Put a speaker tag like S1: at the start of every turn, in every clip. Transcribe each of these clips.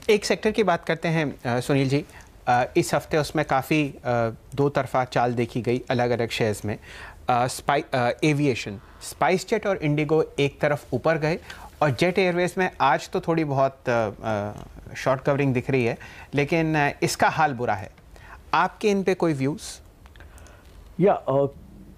S1: एक सेक्टर की बात करते हैं सुनील जी। इस हफ्ते उसमें काफ़ी दो तरफा चाल देखी गई अलग अलग शेयर्स में। एविएशन, स्पाइस जेट और इंडिगो एक तरफ ऊपर गए और जेट एयरवेज में आज तो थोड़ी बहुत शॉर्ट कवरिंग दिख रही है, लेकिन इसका हाल बुरा है। आपके इन पे कोई व्यूज़?
S2: या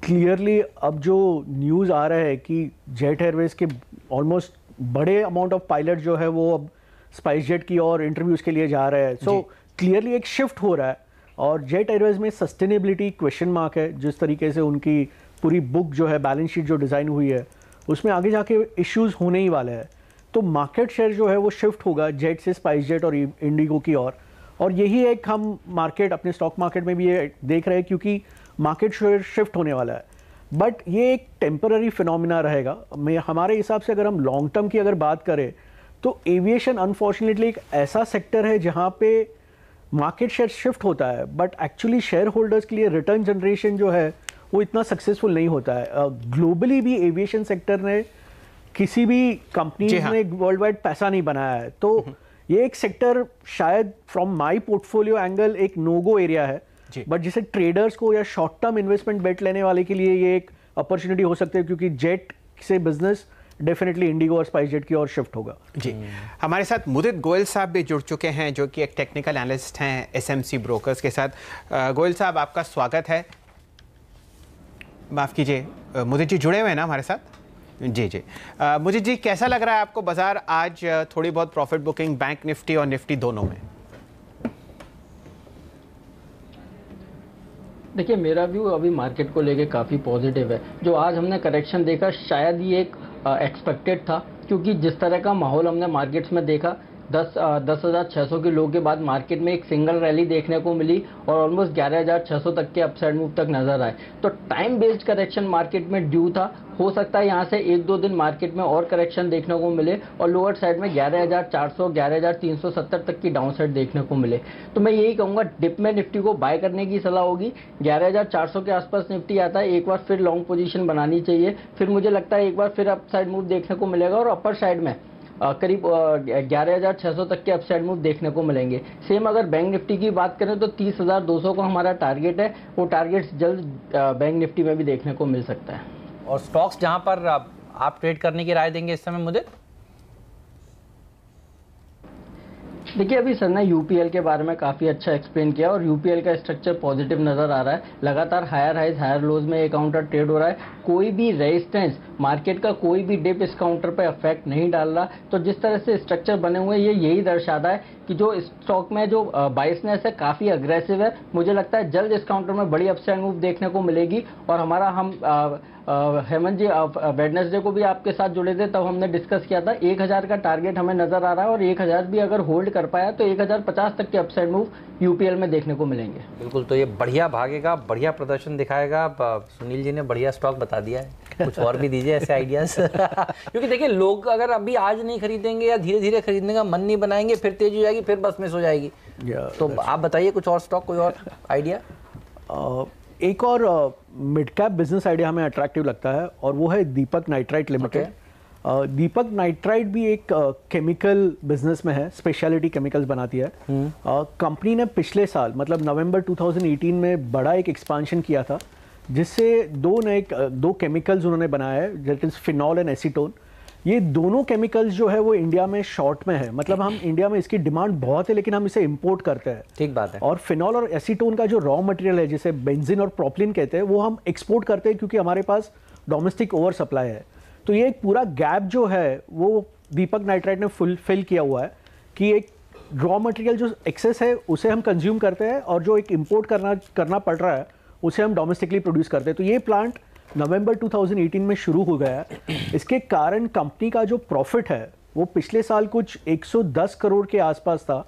S2: क्लियरली अब जो न्यूज़ आ रहा है कि जेट एयरवेज के ऑलमोस्ट बड़े अमाउंट ऑफ पायलट जो है वो अब स्पाइस जेट की और इंटरव्यूज़ के लिए जा रहे हैं। सो क्लियरली एक शिफ्ट हो रहा है और जेट एयरवेज में सस्टेनेबिलिटी क्वेश्चन मार्क है। जिस तरीके से उनकी पूरी बुक जो है, बैलेंस शीट जो डिज़ाइन हुई है, उसमें आगे जाके इश्यूज होने ही वाले हैं। तो मार्केट शेयर जो है वो शिफ्ट होगा जेट से स्पाइस जेट और इंडिगो की और यही एक हम मार्केट अपने स्टॉक मार्केट में भी ये देख रहे हैं, क्योंकि मार्केट शेयर शिफ्ट होने वाला है। बट ये एक टेम्पररी फिनोमिना रहेगा। हमारे हिसाब से अगर हम लॉन्ग टर्म की अगर बात करें तो एविएशन अनफॉर्चुनेटली एक ऐसा सेक्टर है जहाँ पे मार्केट शेयर शिफ्ट होता है, बट एक्चुअली शेयर होल्डर्स के लिए रिटर्न जनरेशन जो है वो इतना सक्सेसफुल नहीं होता है। ग्लोबली भी एविएशन सेक्टर ने किसी भी कंपनी ने वर्ल्ड वाइड पैसा नहीं बनाया है। तो ये एक सेक्टर शायद फ्रॉम माई पोर्टफोलियो एंगल एक नो गो एरिया है, बट जिसे ट्रेडर्स को या शॉर्ट टर्म इन्वेस्टमेंट बेट लेने वाले के लिए ये एक अपॉर्चुनिटी हो सकती है, क्योंकि जेट से बिजनेस डेफिनेटली इंडिगो और स्पाइस जेट की ओर शिफ्ट होगा। जी,
S1: हमारे साथ मुदित गोयल साहब भी जुड़ चुके हैं, जो कि एक टेक्निकल एनालिस्ट हैं एसएमसी ब्रोकर्स के साथ। गोयल साहब, आपका स्वागत है। माफ़ कीजिए, मुदित जी जुड़े हुए हैं ना हमारे साथ? जी जी। मुदित जी, कैसा लग रहा है आपको बाजार आज? थोड़ी बहुत प्रॉफिट बुकिंग बैंक निफ्टी और निफ्टी दोनों में।
S3: देखिए, मेरा व्यू अभी मार्केट को लेके काफ़ी पॉजिटिव है। जो आज हमने करेक्शन देखा शायद ये एक एक्सपेक्टेड था, क्योंकि जिस तरह का माहौल हमने मार्केट्स में देखा 10,600 के लो के बाद मार्केट में एक सिंगल रैली देखने को मिली और ऑलमोस्ट 11,600 तक के अपसाइड मूव तक नजर आए। तो टाइम बेस्ड करेक्शन मार्केट में ड्यू था। हो सकता है यहाँ से 1-2 दिन मार्केट में और करेक्शन देखने को मिले और लोअर साइड में 11,400 11,370 तक की डाउन साइड देखने को मिले। तो मैं यही कहूँगा, डिप में निफ्टी को बाय करने की सलाह होगी। 11,400 के आसपास निफ्टी आता है, एक बार फिर लॉन्ग पोजीशन बनानी चाहिए। फिर मुझे लगता है एक बार फिर अपसाइड मूव देखने को मिलेगा और अपर साइड में करीब 11,600 तक के अपसाइड मूव देखने को मिलेंगे। सेम अगर बैंक निफ्टी की बात करें तो 30,200 का हमारा टारगेट है। वो टारगेट जल्द बैंक निफ्टी में भी देखने को मिल सकता है।
S4: और स्टॉक्स जहां पर आप ट्रेड करने की राय देंगे इस समय मुदित?
S3: देखिए, अभी सर ने यूपीएल के बारे में काफ़ी अच्छा एक्सप्लेन किया और यूपीएल का स्ट्रक्चर पॉजिटिव नज़र आ रहा है। लगातार हायर हाइज हायर लोज में ये काउंटर ट्रेड हो रहा है। कोई भी रेजिस्टेंस, मार्केट का कोई भी डिप इस काउंटर पे अफेक्ट नहीं डाल रहा। तो जिस तरह से स्ट्रक्चर बने हुए हैं, ये यही दर्शाता है कि जो स्टॉक में जो बाइसनेस है काफ़ी अग्रेसिव है। मुझे लगता है जल्द इस काउंटर में बड़ी अपसाइड मूव देखने को मिलेगी। और हमारा हेमंत जी वेडनेसडे को भी आपके साथ जुड़े थे, तब हमने डिस्कस किया था 1,000 का टारगेट हमें नजर आ रहा है और 1,000 भी अगर होल्ड कर पाया तो 1,050 तक के अपसाइड मूव यूपीएल में देखने को मिलेंगे।
S4: बिल्कुल, तो ये बढ़िया भागेगा, बढ़िया प्रदर्शन दिखाएगा। सुनील जी ने बढ़िया स्टॉक बता दिया है, कुछ और भी दीजिए ऐसे आइडियाज। क्योंकि देखिए, लोग अगर अभी आज नहीं खरीदेंगे या धीरे धीरे खरीदने का मन नहीं बनाएंगे, फिर तेज हो जाएगी, फिर बस मिस हो जाएगी। तो आप बताइए कुछ और स्टॉक, कोई और आइडिया?
S2: एक और मिड कैप बिजनेस आइडिया हमें अट्रैक्टिव लगता है और वो है दीपक नाइट्राइट लिमिटेड। दीपक नाइट्राइट भी एक केमिकल बिजनेस में है, स्पेशलिटी केमिकल्स बनाती है। कंपनी ने पिछले साल मतलब नवंबर 2018 में बड़ा एक एक्सपांशन किया था, जिससे दो केमिकल्स उन्होंने बनाया है, that is phenol and acetone. ये दोनों केमिकल्स जो है वो इंडिया में शॉर्ट में है, मतलब हम इंडिया में इसकी डिमांड बहुत है लेकिन हम इसे इंपोर्ट करते हैं।
S4: ठीक बात है।
S2: और फिनॉल और एसीटोन का जो रॉ मटेरियल है, जिसे बेंजीन और प्रोपलिन कहते हैं, वो हम एक्सपोर्ट करते हैं क्योंकि हमारे पास डोमेस्टिक ओवर सप्लाई है। तो ये एक पूरा गैप जो है वो दीपक नाइट्राइट ने फिल किया हुआ है कि एक रॉ मटेरियल जो एक्सेस है उसे हम कंज्यूम करते हैं और जो एक इंपोर्ट करना पड़ रहा है उसे हम डोमेस्टिकली प्रोड्यूस करते हैं। तो ये प्लांट नवंबर 2018 में शुरू हो गया है। इसके कारण कंपनी का जो प्रॉफिट है वो पिछले साल कुछ 110 करोड़ के आसपास था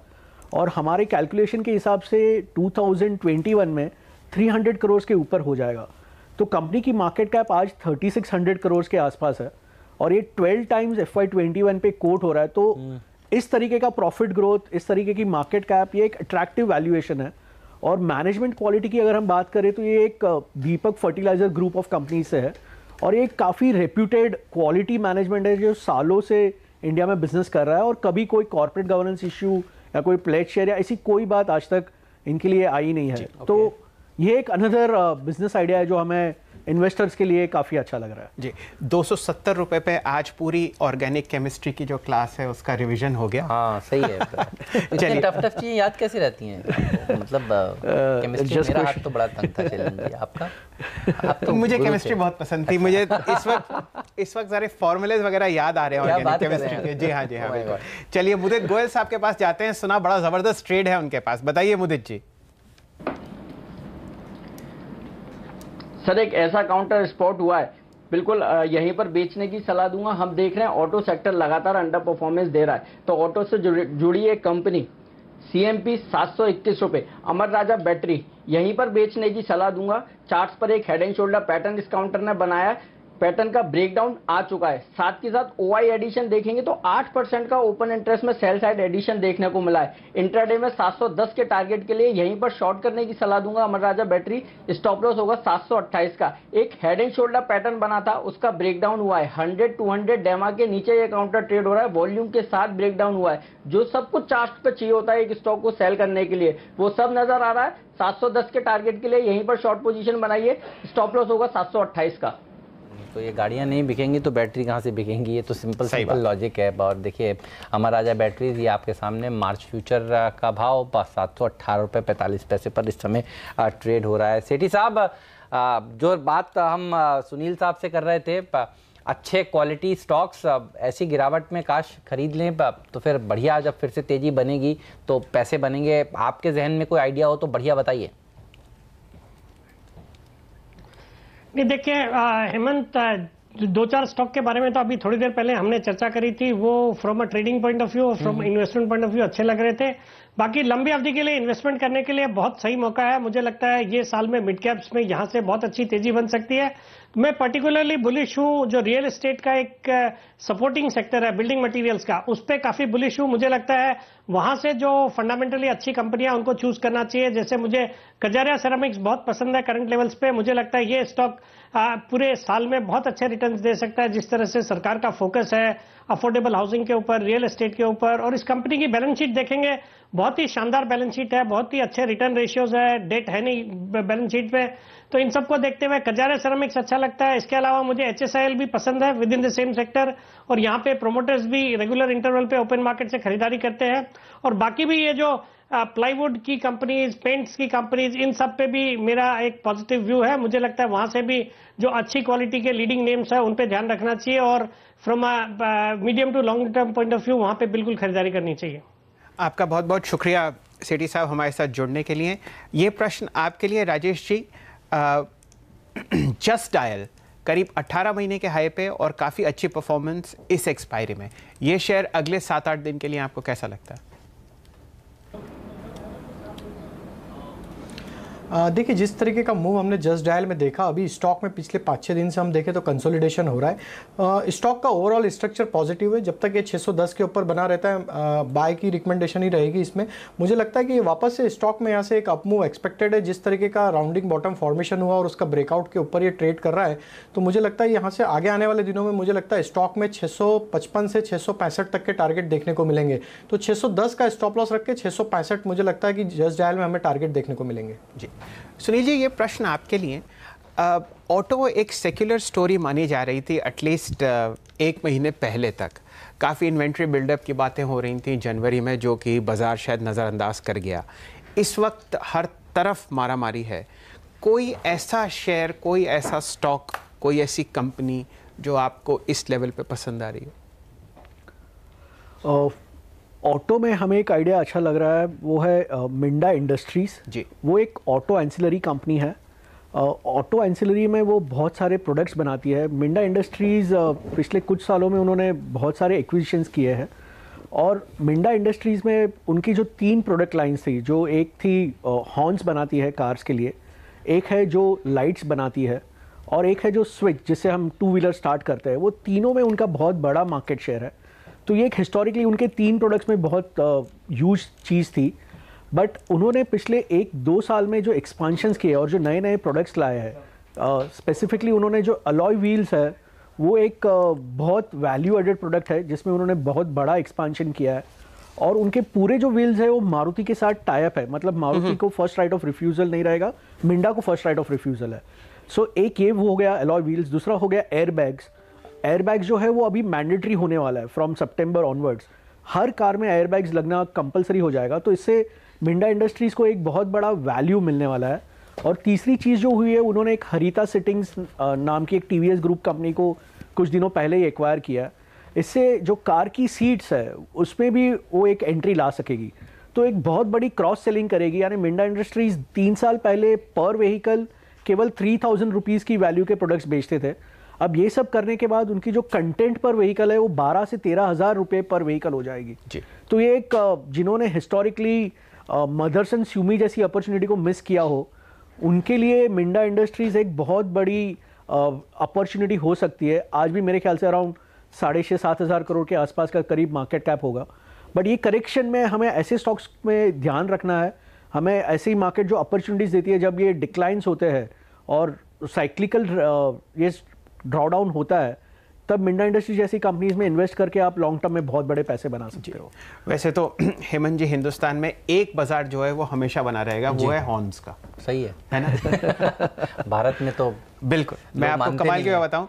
S2: और हमारे कैलकुलेशन के हिसाब से 2021 में 300 करोड़ के ऊपर हो जाएगा। तो कंपनी की मार्केट कैप आज 3600 करोड़ के आसपास है और ये 12 टाइम्स FY21 पे कोट हो रहा है। तो इस तरीके का प्रॉफिट ग्रोथ, इस तरीके की मार्केट कैप, ये एक अट्रैक्टिव वैल्यूएशन है। और मैनेजमेंट क्वालिटी की अगर हम बात करें तो ये एक दीपक फर्टिलाइजर ग्रुप ऑफ कंपनी से है और ये काफ़ी रेप्यूटेड क्वालिटी मैनेजमेंट है जो सालों से इंडिया में बिजनेस कर रहा है और कभी कोई कॉर्पोरेट गवर्नेंस इश्यू या कोई प्लेज शेयर या ऐसी कोई बात आज तक इनके लिए आई नहीं है। तो ये एक अनदर बिजनेस आइडिया है जो हमें इन्वेस्टर्स के लिए काफ़ी अच्छा लग रहा है।
S1: जी, 270 रुपए पे आज पूरी ऑर्गेनिक केमिस्ट्री की जो क्लास है उसका रिवीजन हो गया।
S4: हाँ सही है। इतनी टफ चीजें याद कैसे रहती हैं आपको? मतलब केमिस्ट्री मेरा हाथ तो बड़ा तंग था चैलेंज आपका। आप तो
S1: मुझे केमिस्ट्री बहुत पसंद थी। मुझे इस वक्त सारे फॉर्मूलेज वगैरह याद आ रहे हैं ऑर्गेनिक केमिस्ट्री के। जी हाँ, जी हाँ, बिल्कुल। चलिए मुदित गोयल साहब के पास जाते हैं। सुना बड़ा जबरदस्त ट्रेड है उनके पास, बताइए मुदित जी।
S3: सर एक ऐसा काउंटर स्पॉट हुआ है, बिल्कुल यहीं पर बेचने की सलाह दूंगा। हम देख रहे हैं ऑटो सेक्टर लगातार अंडर परफॉर्मेंस दे रहा है, तो ऑटो से जुड़ी एक कंपनी CMP 721 रुपए, अमर राजा बैटरी, यहीं पर बेचने की सलाह दूंगा। चार्ट्स पर एक हेड एंड शोल्डर पैटर्न इस काउंटर ने बनाया है, पैटर्न का ब्रेकडाउन आ चुका है। साथ के साथ OI एडिशन देखेंगे तो 8% का ओपन इंटरेस्ट में सेल साइड एडिशन देखने को मिला है। इंट्राडे में 710 के टारगेट के लिए यहीं पर शॉर्ट करने की सलाह दूंगा अमर राजा बैटरी। स्टॉप लॉस होगा 728 का। एक हेड एंड शोल्डर पैटर्न बना था, उसका ब्रेकडाउन हुआ है। 100-200 डेमा के नीचे ये काउंटर ट्रेड हो रहा है, वॉल्यूम के साथ ब्रेकडाउन हुआ है। जो सब कुछ चार्ट पे चाहिए होता है एक स्टॉक को सेल करने के लिए, वो सब नजर आ रहा है। 710 के टारगेट के लिए यहीं पर शॉर्ट पोजीशन बनाइए। स्टॉप लॉस होगा 728 का।
S4: तो ये गाड़ियाँ नहीं बिकेंगी तो बैटरी कहाँ से बिकेंगी? ये तो सिंपल लॉजिक है। और देखिए अमर राजा बैटरीज, ये आपके सामने मार्च फ्यूचर का भाव 718 रुपये 45 पैसे पर इस समय ट्रेड हो रहा है। सेठी साहब, जो बात हम सुनील साहब से कर रहे थे, अच्छे क्वालिटी स्टॉक्स ऐसी गिरावट में काश खरीद लें तो फिर बढ़िया, जब फिर से तेज़ी बनेगी तो पैसे बनेंगे। आपके जहन में कोई आइडिया हो तो बढ़िया बताइए।
S5: नहीं देखिए हेमंत, 2-4 स्टॉक के बारे में तो अभी थोड़ी देर पहले हमने चर्चा करी थी, वो from a trading point of view, from investment point of view अच्छे लग रहे थे। बाकी लंबी अवधि के लिए इन्वेस्टमेंट करने के लिए बहुत सही मौका है। मुझे लगता है ये साल में मिड कैप्स में यहाँ से बहुत अच्छी तेजी बन सकती है। मैं पर्टिकुलरली बुलिश हूँ, जो रियल एस्टेट का एक सपोर्टिंग सेक्टर है बिल्डिंग मटेरियल्स का, उस पर काफी बुलिश हूँ। मुझे लगता है वहां से जो फंडामेंटली अच्छी कंपनियां उनको चूज करना चाहिए। जैसे मुझे कजारिया सेरामिक्स बहुत पसंद है करंट लेवल्स पे। मुझे लगता है ये स्टॉक पूरे साल में बहुत अच्छे रिटर्न्स दे सकता है, जिस तरह से सरकार का फोकस है अफोर्डेबल हाउसिंग के ऊपर, रियल एस्टेट के ऊपर। और इस कंपनी की बैलेंस शीट देखेंगे, बहुत ही शानदार बैलेंस शीट है, बहुत ही अच्छे रिटर्न रेशियोज है, डेट है नहीं बैलेंस शीट पे। तो इन सबको देखते हुए कजारिया सेरामिक्स अच्छा लगता है। इसके अलावा मुझे HSIL भी पसंद है with in the same sector, और यहाँ पे प्रोमोटर्स भी रेगुलर इंटरवल पे ओपन मार्केट से खरीदारी करते हैं। और बाकी भी ये जो प्लाईवुड की कंपनीज, पेंट्स की कंपनीज, इन सब पे भी मेरा एक पॉजिटिव व्यू है। मुझे लगता है वहां से भी जो अच्छी क्वालिटी के लीडिंग नेम्स है उन पे ध्यान रखना चाहिए, और from medium to long term point of view वहां पे बिल्कुल खरीदारी करनी चाहिए।
S1: आपका बहुत बहुत शुक्रिया सेठी साहब हमारे साथ जुड़ने के लिए। ये प्रश्न आपके लिए राजेश जी, जस्ट डायल करीब 18 महीने के हाई पे और काफ़ी अच्छी परफॉर्मेंस इस एक्सपायरी में, ये शेयर अगले 7-8 दिन के लिए आपको कैसा लगता है?
S6: देखिए जिस तरीके का मूव हमने जस्ट डायल में देखा, अभी स्टॉक में पिछले 5-6 दिन से हम देखें तो कंसोलिडेशन हो रहा है। स्टॉक का ओवरऑल स्ट्रक्चर पॉजिटिव है। जब तक ये 610 के ऊपर बना रहता है, बाय की रिकमेंडेशन ही रहेगी इसमें। मुझे लगता है कि ये वापस से स्टॉक में यहाँ से एक अप मूव एक्सपेक्टेड है। जिस तरीके का राउंडिंग बॉटम फॉर्मेशन हुआ और उसका ब्रेकआउट के ऊपर ये ट्रेड कर रहा है, तो मुझे लगता है यहाँ से आगे आने वाले दिनों में मुझे लगता है स्टॉक में 655 से 665 तक के टारगेट देखने को मिलेंगे। तो 610 का स्टॉप लॉस रख के 665 मुझे लगता है कि जस्ट डायल में हमें टारगेट देखने को मिलेंगे।
S1: जी सुनील जी, ये प्रश्न आपके लिए। ऑटो एक सेक्युलर स्टोरी मानी जा रही थी एटलीस्ट 1 महीने पहले तक। काफ़ी इन्वेंट्री बिल्डअप की बातें हो रही थी जनवरी में, जो कि बाज़ार शायद नज़रअंदाज कर गया। इस वक्त हर तरफ मारामारी है। कोई ऐसा शेयर, कोई ऐसा स्टॉक, कोई ऐसी कंपनी जो आपको इस लेवल पे पसंद आ रही हो?
S2: ऑटो में हमें एक आइडिया अच्छा लग रहा है, वो है मिंडा इंडस्ट्रीज़ जी। वो एक ऑटो एंसिलरी कंपनी है। ऑटो एंसिलरी में वो बहुत सारे प्रोडक्ट्स बनाती है। मिंडा इंडस्ट्रीज़ पिछले कुछ सालों में उन्होंने बहुत सारे एक्विजिशंस किए हैं, और मिंडा इंडस्ट्रीज़ में उनकी जो 3 प्रोडक्ट लाइन्स थी, जो एक थी हॉर्न्स बनाती है कार्स के लिए, एक है जो लाइट्स बनाती है, और एक है जो स्विच जिससे हम 2 व्हीलर स्टार्ट करते हैं। वो तीनों में उनका बहुत बड़ा मार्केट शेयर है। तो ये एक हिस्टोरिकली उनके 3 प्रोडक्ट्स में बहुत ह्यूज चीज़ थी। बट उन्होंने पिछले 1-2 साल में जो एक्सपांशंस किए और जो नए नए प्रोडक्ट्स लाए हैं, स्पेसिफिकली उन्होंने जो अलॉय व्हील्स है वो एक बहुत वैल्यू एडेड प्रोडक्ट है जिसमें उन्होंने बहुत बड़ा एक्सपांशन किया है और उनके पूरे जो व्हील्स है वो मारुति के साथ टाई अप है, मतलब मारुति को फर्स्ट राइट ऑफ रिफ्यूजल नहीं रहेगा, मिंडा को फर्स्ट राइट ऑफ रिफ्यूजल है। सो एक ये वो हो गया अलॉय व्हील्स, दूसरा हो गया एयरबैग्स। एयरबैग्स जो है वो अभी मैंडेटरी होने वाला है from September onwards, her car में एयरबैग्स लगना कंपलसरी हो जाएगा, तो इससे मिंडा इंडस्ट्रीज को एक बहुत बड़ा वैल्यू मिलने वाला है। और तीसरी चीज़ जो हुई है, उन्होंने एक हरिता सिटिंग्स नाम की एक टीवीएस ग्रुप कंपनी को कुछ दिनों पहले ही एक्वायर किया। इससे जो कार की सीट्स है उसमें भी वो एक एंट्री ला सकेगी, तो एक बहुत बड़ी क्रॉस सेलिंग करेगी। यानी मिंडा इंडस्ट्रीज 3 साल पहले पर व्हीकल केवल 3000 रुपीज़ की वैल्यू के प्रोडक्ट्स बेचते थे, अब ये सब करने के बाद उनकी जो कंटेंट पर व्हीकल है वो 12 से 13 हज़ार रुपये पर व्हीकल हो जाएगी जी। तो ये एक जिन्होंने हिस्टोरिकली मदरसन स्यूमी जैसी अपॉर्चुनिटी को मिस किया हो, उनके लिए मिंडा इंडस्ट्रीज एक बहुत बड़ी अपॉर्चुनिटी हो सकती है। आज भी मेरे ख्याल से अराउंड 6,500-7 हज़ार करोड़ के आसपास का करीब मार्केट कैप होगा। बट ये करेक्शन में हमें ऐसे स्टॉक्स में ध्यान रखना है, हमें ऐसी मार्केट जो अपॉर्चुनिटीज़ देती है जब ये डिक्लाइंस होते हैं और साइक्लिकल ये ड्रॉडाउन होता है, तब मिंडा इंडस्ट्री जैसी कंपनीज में इन्वेस्ट करके आप लॉन्ग टर्म में बहुत बड़े पैसे बना सकते हो।
S1: वैसे तो हेमंत जी, हिंदुस्तान में एक बाजार जो है वो हमेशा बना रहेगा, वो है हॉर्न्स का।
S4: सही है ना? भारत में तो
S1: बिल्कुल। मैं आपको कमाल की बात बताऊं,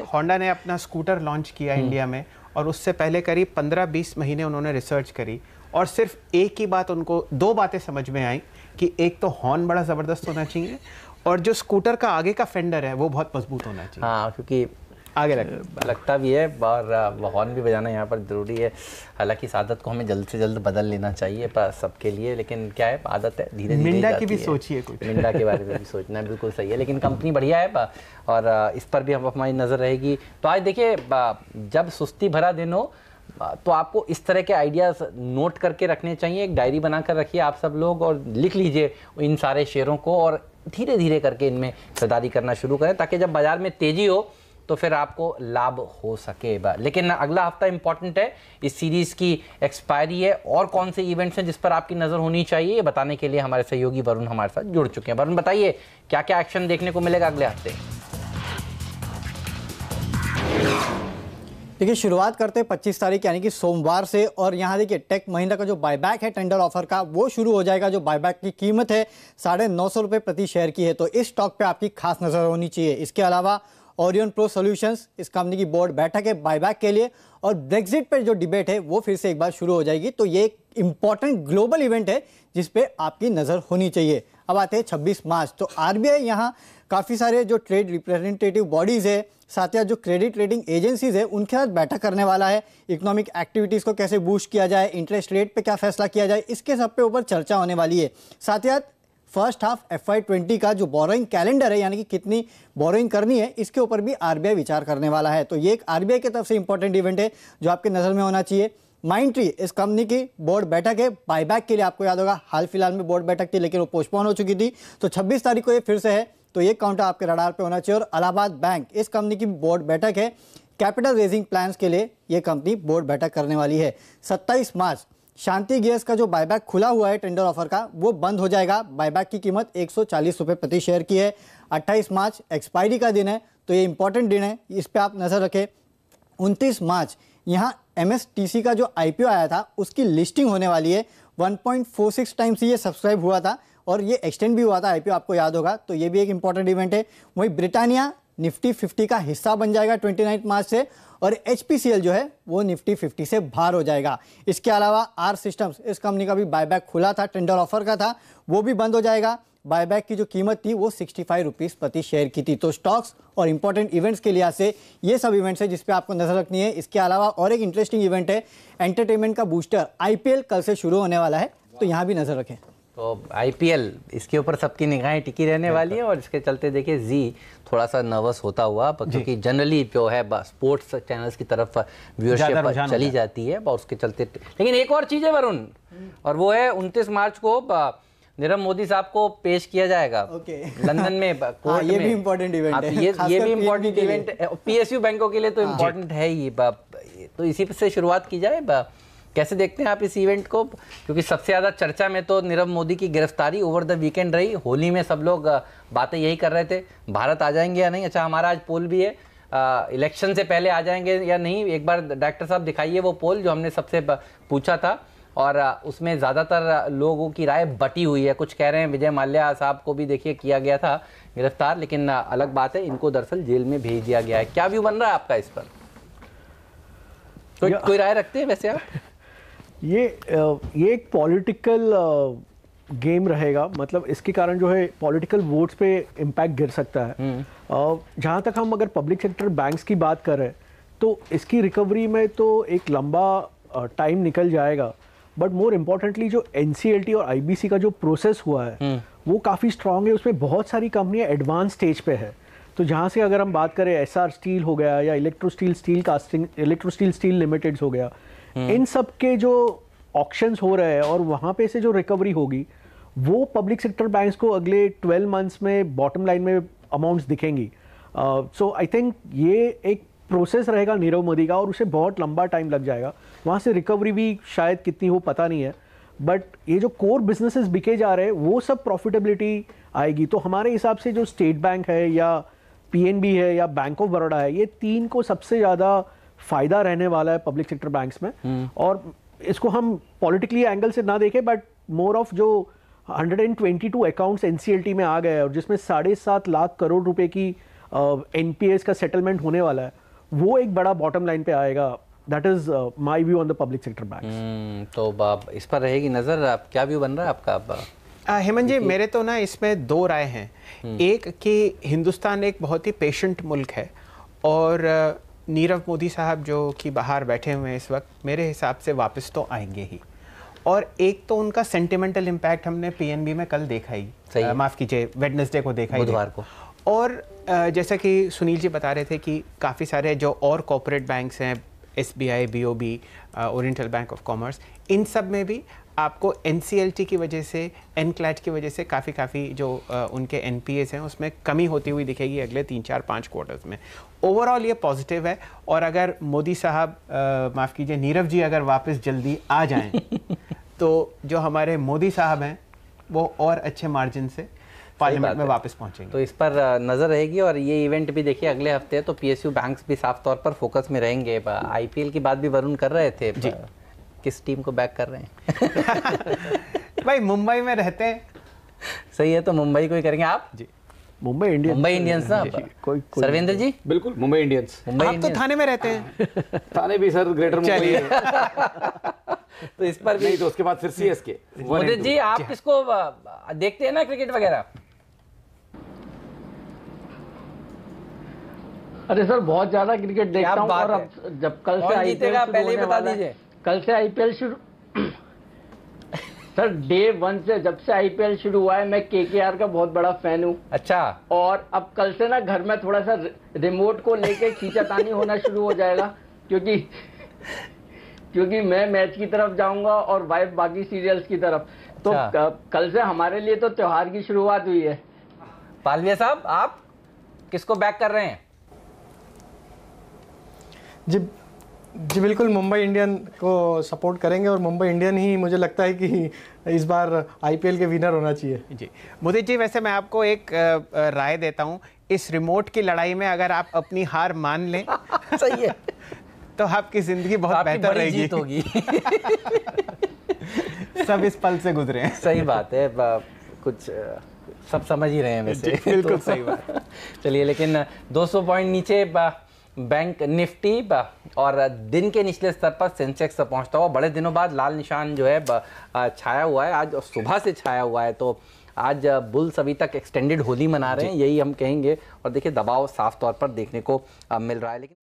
S1: होंडा ने अपना स्कूटर लॉन्च किया इंडिया में, और उससे पहले करीब 15-20 महीने उन्होंने रिसर्च करी और सिर्फ एक ही बात, उनको 2 बातें समझ में आई कि एक तो हॉर्न बड़ा ज़बरदस्त होना चाहिए और जो स्कूटर का आगे का फेंडर है वो बहुत मजबूत होना चाहिए।
S4: हाँ, क्योंकि
S1: आगे
S4: लगता भी है और हॉर्न भी बजाना यहाँ पर ज़रूरी है। हालांकि इस आदत को हमें जल्द से जल्द बदल लेना चाहिए पर सबके लिए, लेकिन क्या है, आदत है, धीरे धीरे
S1: मिंडा की भी सोचिए कुछ।
S4: मिंडा के बारे में भी सोचना बिल्कुल सही है, लेकिन कंपनी बढ़िया है और इस पर भी हमारी नज़र रहेगी। तो आज देखिए, जब सुस्ती भरा दिन हो तो आपको इस तरह के आइडियाज़ नोट करके रखने चाहिए, एक डायरी बना कर रखिए आप सब लोग और लिख लीजिए इन सारे शेयरों को और धीरे धीरे करके इनमें खरीदारी करना शुरू करें, ताकि जब बाजार में तेज़ी हो तो फिर आपको लाभ हो सके। लेकिन अगला हफ्ता इंपॉर्टेंट है, इस सीरीज़ की एक्सपायरी है और कौन से इवेंट्स हैं जिस पर आपकी नज़र होनी चाहिए, ये बताने के लिए हमारे सहयोगी वरुण हमारे साथ जुड़ चुके हैं। वरुण, बताइए क्या क्या एक्शन देखने को मिलेगा अगले हफ्ते?
S7: देखिए, शुरुआत करते हैं 25 तारीख यानी कि सोमवार से, और यहाँ देखिए टेक महिंद्रा का जो बायबैक है टेंडर ऑफर का वो शुरू हो जाएगा। जो बायबैक की कीमत है 950 रुपये प्रति शेयर की है, तो इस स्टॉक पे आपकी खास नज़र होनी चाहिए। इसके अलावा ओरियन प्रो सॉल्यूशंस, इस कंपनी की बोर्ड बैठक है बायबैक के लिए, और ब्रेक्जिट पर जो डिबेट है वो फिर से एक बार शुरू हो जाएगी। तो ये एक इंपॉर्टेंट ग्लोबल इवेंट है जिस पे आपकी नज़र होनी चाहिए। अब आते हैं 26 मार्च, तो आरबीआई यहाँ काफ़ी सारे जो ट्रेड रिप्रेजेंटेटिव बॉडीज़ है, साथ ही जो क्रेडिट रेटिंग एजेंसीज है, उनके साथ बैठक करने वाला है। इकोनॉमिक एक्टिविटीज़ को कैसे बूस्ट किया जाए, इंटरेस्ट रेट पे क्या फैसला किया जाए, इसके सब पे ऊपर चर्चा होने वाली है। साथ ही फर्स्ट हाफ FY20 का जो बोरोइंग कैलेंडर है, यानी कि कितनी बोरोइंग करनी है, इसके ऊपर भी आरबीआई विचार करने वाला है। तो ये एक आरबीआई की तरफ से इंपॉर्टेंट इवेंट है जो आपके नज़र में होना चाहिए। माइंडट्री, इस कंपनी की बोर्ड बैठक है बायबैक के लिए, आपको याद होगा हाल फिलहाल में बोर्ड बैठक थी लेकिन वो पोस्टपोन हो चुकी थी, तो 26 तारीख को ये फिर से है, तो ये काउंटर आपके रडार पे होना चाहिए। और इलाहाबाद बैंक, इस कंपनी की बोर्ड बैठक है, कैपिटल रेजिंग प्लान्स के लिए ये कंपनी बोर्ड बैठक करने वाली है। 27 मार्च शांति गियर्स का जो बायबैक खुला हुआ है टेंडर ऑफर का, वो बंद हो जाएगा। बायबैक की कीमत 140 रुपये प्रति शेयर की है। 28 मार्च एक्सपायरी का दिन है, तो ये इंपॉर्टेंट दिन है, इस पर आप नज़र रखें। 29 मार्च यहाँ MSTC का जो IPO आया था उसकी लिस्टिंग होने वाली है। 1.46 टाइम्स ये सब्सक्राइब हुआ था और ये एक्सटेंड भी हुआ था IPO, आपको याद होगा, तो ये भी एक इंपॉर्टेंट इवेंट है। वहीं ब्रिटानिया निफ्टी 50 का हिस्सा बन जाएगा 29 मार्च से, और HPCL जो है वो निफ्टी 50 से बाहर हो जाएगा। इसके अलावा आर सिस्टम्स, इस कंपनी का भी बायबैक खुला था, टेंडर ऑफर का था, वो भी बंद हो जाएगा। बायबैक की जो कीमत थी वो 65 रुपीज़ प्रति शेयर की थी। तो स्टॉक्स और इंपॉर्टेंट इवेंट्स के लिहाज से ये सब इवेंट्स है जिस पे आपको नजर रखनी है। इसके अलावा और एक इंटरेस्टिंग इवेंट है, एंटरटेनमेंट का बूस्टर IPL कल से शुरू होने वाला है, तो यहाँ भी नजर रखें।
S4: तो IPL, इसके ऊपर सबकी निगाहें टिकी रहने वाली है और इसके चलते देखिए जी थोड़ा सा नर्वस होता हुआ, क्योंकि जनरली जो है स्पोर्ट्स चैनल्स की तरफ व्यूअरशिप चली जाती है और उसके चलते। लेकिन एक और चीज़ है वरुण, और वो है 29 मार्च को नीरव मोदी साहब को पेश किया जाएगा लंदन में कोर्ट में।
S7: ये भी इम्पोर्टेंट इवेंट है,
S4: ये भी इम्पोर्टेंट इवेंट है, PSU बैंकों के लिए तो इम्पोर्टेंट है ही। तो इसी से शुरुआत की जाए, कैसे देखते हैं आप इस इवेंट को? क्योंकि सबसे ज़्यादा चर्चा में तो नीरव मोदी की गिरफ्तारी ओवर द वीकेंड रही। होली में सब लोग बातें यही कर रहे थे, भारत आ जाएंगे या नहीं। अच्छा, हमारा आज पोल भी है, इलेक्शन से पहले आ जाएंगे या नहीं? एक बार डॉक्टर साहब दिखाइए वो पोल जो हमने सबसे पूछा था, और उसमें ज़्यादातर लोगों की राय बटी हुई है। कुछ कह रहे हैं विजय माल्या साहब को भी देखिए किया गया था गिरफ्तार, लेकिन अलग बात है इनको दरअसल जेल में भेज दिया गया है। क्या व्यू बन रहा है आपका इस पर? कोई राय रखते हैं वैसे आप? ये
S2: एक पॉलिटिकल गेम रहेगा, मतलब इसके कारण जो है पॉलिटिकल वोट्स पे इम्पैक्ट गिर सकता है। जहाँ तक हम अगर पब्लिक सेक्टर बैंक्स की बात कर रहे हैं तो इसकी रिकवरी में तो एक लंबा टाइम निकल जाएगा, बट मोर इम्पोर्टेंटली जो NCLT और IBC का जो प्रोसेस हुआ है वो काफ़ी स्ट्रांग है। उसमें बहुत सारी कंपनियां एडवांस स्टेज पे है। तो जहाँ से अगर हम बात करें SR स्टील हो गया या इलेक्ट्रो स्टील स्टील लिमिटेड हो गया, इन सब के जो ऑक्शंस हो रहे हैं और वहाँ पे से जो रिकवरी होगी वो पब्लिक सेक्टर बैंक्स को अगले 12 मंथ्स में बॉटम लाइन में अमाउंट्स दिखेंगी। सो आई थिंक ये एक प्रोसेस रहेगा नीरव मोदी का और उसे बहुत लंबा टाइम लग जाएगा। वहाँ से रिकवरी भी शायद कितनी हो पता नहीं है, बट ये जो कोर बिजनेसेस बिके जा रहे हैं वो सब प्रॉफिटेबिलिटी आएगी। तो हमारे हिसाब से जो स्टेट बैंक है या PNB है या बैंक ऑफ बड़ौदा है, ये तीन को सबसे ज़्यादा फायदा रहने वाला है पब्लिक सेक्टर बैंक्स में। और इसको हम पॉलिटिकली एंगल से ना देखें, बट मोर ऑफ जो 122 अकाउंट्स NCLT में आ गए हैं और जिसमें 7.5 लाख करोड़ रुपए की NPAs का सेटलमेंट होने वाला है, वो एक बड़ा बॉटम लाइन पे आएगा। That is my view on the public sector banks.
S4: तो इस पर रहेगी नजर। आप क्या व्यू बन रहा है आपका?
S1: हेमंत जी, मेरे तो ना इसमें दो राय हैं। एक कि हिंदुस्तान एक बहुत ही पेशेंट मुल्क है और नीरव मोदी साहब जो कि बाहर बैठे हुए हैं इस वक्त, मेरे हिसाब से वापस तो आएंगे ही। और एक तो उनका सेंटिमेंटल इम्पैक्ट हमने PNB में कल देखा ही, माफ़ कीजिए वेडनेसडे को देखा ही,
S4: बुधवार को।
S1: और जैसा कि सुनील जी बता रहे थे कि काफ़ी सारे जो और कॉर्पोरेट बैंक्स हैं, SBI, BOB, Oriental Bank of Commerce, इन सब में भी आपको NCLT की वजह से, NCLAT की वजह से काफ़ी जो उनके NPAs हैं उसमें कमी होती हुई दिखेगी अगले 3, 4, 5 क्वार्टर्स में। ओवरऑल ये पॉजिटिव है। और अगर मोदी साहब, माफ़ कीजिए नीरव जी, अगर वापस जल्दी आ जाएं तो जो हमारे मोदी साहब हैं वो और अच्छे मार्जिन से पार्लियामेंट में वापस पहुंचेंगे।
S4: तो इस पर नजर रहेगी। और ये इवेंट भी देखिए अगले हफ्ते है, तो PSU बैंक्स भी साफ तौर पर फोकस में रहेंगे। IPL की बात भी वरुण कर रहे थे जी, किस टीम को बैक कर रहे हैं?
S1: भाई मुंबई में रहते हैं।
S4: सही है, तो मुंबई को ही करेंगे आप जी।
S2: मुंबई इंडियंस
S4: ना? कोई सर्वेंद्र जी?
S8: बिल्कुल, मुंबई इंडियंस।
S1: आप तो थाने में रहते हैं।
S8: थाने भी सर ग्रेटर मुंबई है।
S4: तो इस पर भी
S8: तो उसके बाद फिर CSK।
S4: उदित जी, आप किसको देखते हैं ना क्रिकेट वगैरह?
S3: अरे सर, बहुत ज्यादा क्रिकेट देखता हूँ। और अब जब कल से IPL
S4: पहले ही बता दीजिए।
S3: कल से IPL शुरू सर, डे 1 से जब से IPL शुरू हुआ है मैं KKR का बहुत बड़ा फैन हूँ।
S4: अच्छा।
S3: और अब कल से ना घर में थोड़ा सा रिमोट को लेके खींचातानी होना शुरू हो जाएगा, क्योंकि मैं मैच की तरफ जाऊंगा और वाइफ बाकी सीरियल्स की तरफ। तो कल से हमारे लिए तो त्योहार की शुरुआत हुई है।
S4: पालविया साहब, आप किसको बैक कर रहे हैं?
S6: जी बिल्कुल, मुंबई इंडियन को सपोर्ट करेंगे और मुंबई इंडियन ही मुझे लगता है कि इस बार IPL के विनर होना चाहिए।
S1: जी मुदित जी, वैसे मैं आपको एक राय देता हूँ, इस रिमोट की लड़ाई में अगर आप अपनी हार मान लें
S4: सही है,
S1: तो आपकी जिंदगी बहुत बेहतर रहेगी।
S4: जीत होगी।
S1: सब इस पल से गुजरे हैं।
S4: सही बात है, कुछ सब समझ ही रहे हैं वैसे।
S1: बिल्कुल सही बात।
S4: चलिए, लेकिन 200 पॉइंट नीचे बैंक निफ्टी और दिन के निचले स्तर पर सेंसेक्स पहुंचता हुआ बड़े दिनों बाद लाल निशान जो है छाया हुआ है, आज सुबह से छाया हुआ है। तो आज बुल्स अभी तक एक्सटेंडेड होली मना रहे हैं, यही हम कहेंगे। और देखिए, दबाव साफ तौर पर देखने को मिल रहा है। लेकिन